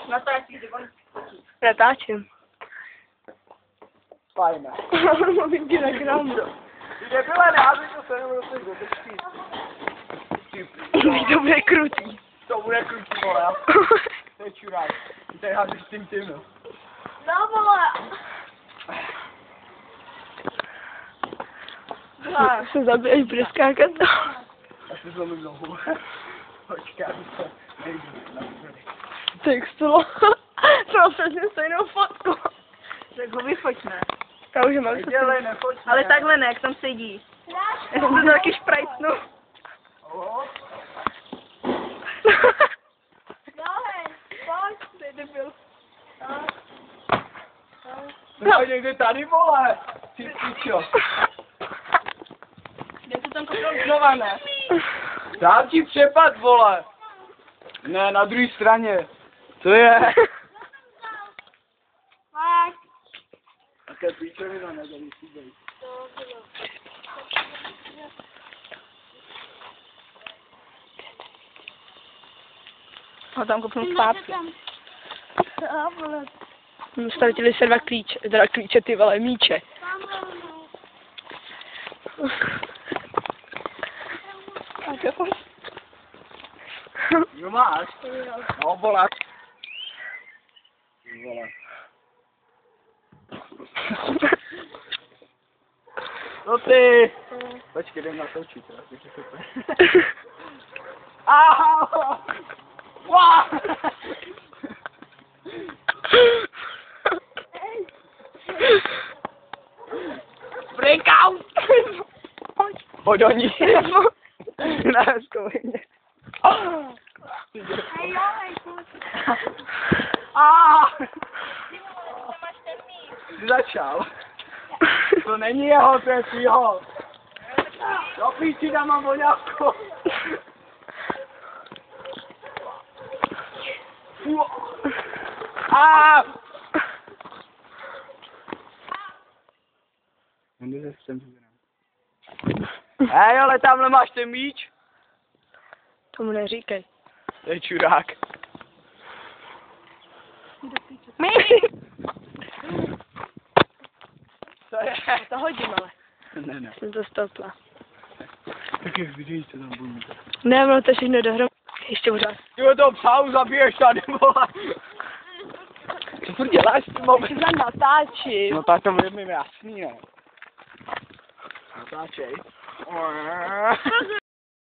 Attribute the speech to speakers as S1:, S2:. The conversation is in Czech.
S1: Natáčíš, že
S2: Natáčím.
S3: Fajné.
S2: Mluvím ti na gramu.
S3: Ty nebyle, neházej to se nebo do tečky.
S2: To bude krutý.
S3: To bude krutý, vole. To je čurák. Ty tady házíš tím, no.
S1: No vole.
S2: Se zabiješ, bude skákat.
S3: Já si zlomím nohu. Počkej, to nejdu.
S2: Textilo. To má přesně stejnou fotku.
S1: Tak ho vyfoťme.
S2: Já už mám
S3: Nedělej, nefoť.
S1: Ale takhle ne, jak tam sedí. Já jsem to taky šprajcnu.
S2: To je debil.
S3: No někde tady, vole. Ty pičo.
S1: Kde to tam koupil znova, ne?
S3: Dám ti přepad, vole. Ne, na druhé straně. To je. Také píčovina nedělí si bejt.
S1: Ho tam koupil zpátky.
S2: Ztratili se dva klíče, teda klíče, ty vole, míče.
S3: Jo máš? No, vole. Vole. No ty! Počkej, jdem natočit, takže super. Ahá! Wow!
S2: Breakout!
S3: Pojď do ní. Ne, zkoušej mě. Jsi začal. To není jeho, to je svýho. Do píči dám mám voňavku. Hej, ale tamhle máš ten míč.
S2: Tomu neříkej.
S3: To je čurák. Co je?
S2: To hodím, ale.
S3: Ne.
S2: Jsem to stopla.
S3: Tak jak vidíš, co tam budu mít.
S2: Ne, bylo to všechno dohromady. Ještě pořád.
S3: Ty toho psa už zabiješ tady, vole. Co furt děláš s tím mobilem?
S2: Já natáčím.
S3: No tak to bude mi jasný, ne. Natáčej.